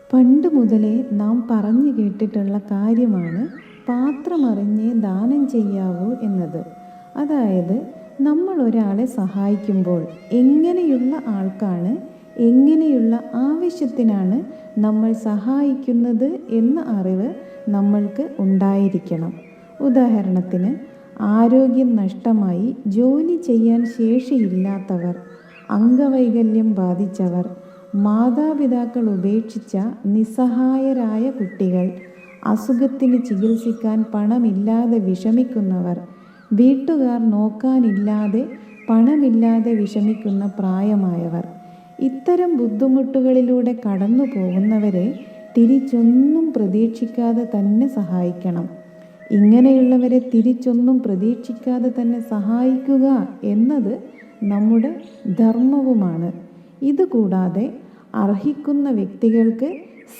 പണ്ട് മുതലേ നാം പറഞ്ഞു കേട്ടിട്ടുള്ള കാര്യമാണ് പാത്രമറിഞ്ഞേ ദാനം ചെയ്യാവൂ എന്നത്. അതായത് നമ്മൾ ഒരാളെ സഹായിക്കുമ്പോൾ എങ്ങനെയുള്ള ആൾക്കാണ്, എങ്ങനെയുള്ള ആവശ്യത്തിനാണ് നമ്മൾ സഹായിക്കുന്നത് എന്ന അറിവ് നമ്മൾക്ക് ഉണ്ടായിരിക്കണം. ഉദാഹരണത്തിന്, ആരോഗ്യം നഷ്ടമായി ജോലി ചെയ്യാൻ ശേഷിയില്ലാത്തവർ, അംഗവൈകല്യം ബാധിച്ചവർ, മാതാപിതാക്കൾ ഉപേക്ഷിച്ച നിസ്സഹായരായ കുട്ടികൾ, അസുഖത്തിന് ചികിത്സിക്കാൻ പണമില്ലാതെ വിഷമിക്കുന്നവർ, വീട്ടുകാർ നോക്കാനില്ലാതെ പണമില്ലാതെ വിഷമിക്കുന്ന പ്രായമായവർ, ഇത്തരം ബുദ്ധിമുട്ടുകളിലൂടെ കടന്നു പോകുന്നവരെ തിരിച്ചൊന്നും പ്രതീക്ഷിക്കാതെ തന്നെ സഹായിക്കണം. ഇങ്ങനെയുള്ളവരെ തിരിച്ചൊന്നും പ്രതീക്ഷിക്കാതെ തന്നെ സഹായിക്കുക എന്നത് നമ്മുടെ ധർമ്മവുമാണ്. ഇതുകൂടാതെ അർഹിക്കുന്ന വ്യക്തികൾക്ക്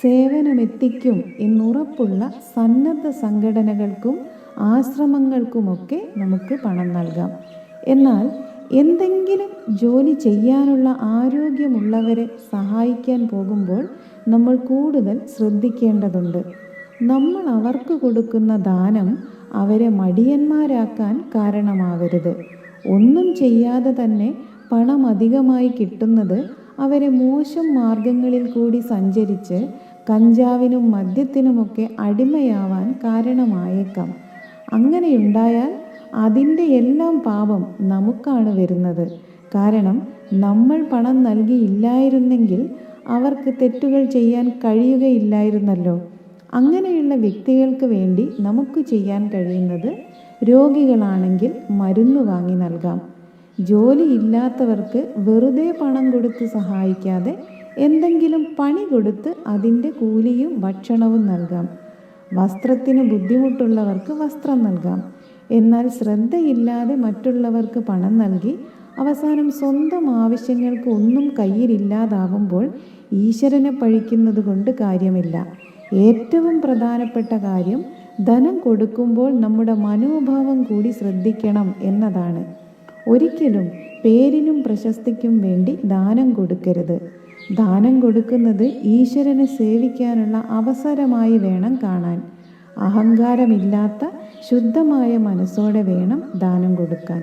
സേവനമെത്തിക്കും എന്നുറപ്പുള്ള സന്നദ്ധ സംഘടനകൾക്കും ആശ്രമങ്ങൾക്കുമൊക്കെ നമുക്ക് പണം നൽകാം. എന്നാൽ എന്തെങ്കിലും ജോലി ചെയ്യാനുള്ള ആരോഗ്യമുള്ളവരെ സഹായിക്കാൻ പോകുമ്പോൾ നമ്മൾ കൂടുതൽ ശ്രദ്ധിക്കേണ്ടതുണ്ട്. നമ്മൾ അവർക്ക് കൊടുക്കുന്ന ദാനം അവരെ മടിയന്മാരാക്കാൻ കാരണമാവരുത്. ഒന്നും ചെയ്യാതെ തന്നെ പണം അധികമായി കിട്ടുന്നത് അവരെ മോശം മാർഗങ്ങളിൽ കൂടി സഞ്ചരിച്ച് കഞ്ചാവിനും മദ്യത്തിനുമൊക്കെ അടിമയാവാൻ കാരണമായേക്കാം. അങ്ങനെയുണ്ടായാൽ അതിൻ്റെ എല്ലാം പാപം നമുക്കാണ് വരുന്നത്. കാരണം നമ്മൾ പണം നൽകിയില്ലായിരുന്നെങ്കിൽ അവർക്ക് തെറ്റുകൾ ചെയ്യാൻ കഴിയുകയില്ലായിരുന്നല്ലോ. അങ്ങനെയുള്ള വ്യക്തികൾക്ക് വേണ്ടി നമുക്ക് ചെയ്യാൻ കഴിയുന്നത്, രോഗികളാണെങ്കിൽ മരുന്ന് വാങ്ങി നൽകാം. ജോലി ഇല്ലാത്തവർക്ക് വെറുതെ പണം കൊടുത്ത് സഹായിക്കാതെ എന്തെങ്കിലും പണി കൊടുത്ത് അതിൻ്റെ കൂലിയും ഭക്ഷണവും നൽകാം. വസ്ത്രത്തിന് ബുദ്ധിമുട്ടുള്ളവർക്ക് വസ്ത്രം നൽകാം. എന്നാൽ ശ്രദ്ധയില്ലാതെ മറ്റുള്ളവർക്ക് പണം നൽകി അവസാനം സ്വന്തം ആവശ്യങ്ങൾക്ക് ഒന്നും കയ്യിലില്ലാതാകുമ്പോൾ ഈശ്വരനെ പഴിക്കുന്നത് കൊണ്ട് കാര്യമില്ല. ഏറ്റവും പ്രധാനപ്പെട്ട കാര്യം, ധനം കൊടുക്കുമ്പോൾ നമ്മുടെ മനോഭാവം കൂടി ശ്രദ്ധിക്കണം എന്നതാണ്. ഒരിക്കലും പേരിനും പ്രശസ്തിക്കും വേണ്ടി ദാനം കൊടുക്കരുത്. ദാനം കൊടുക്കുന്നത് ഈശ്വരനെ സേവിക്കാനുള്ള അവസരമായി വേണം കാണാൻ. അഹങ്കാരമില്ലാത്ത ശുദ്ധമായ മനസ്സോടെ വേണം ദാനം കൊടുക്കാൻ.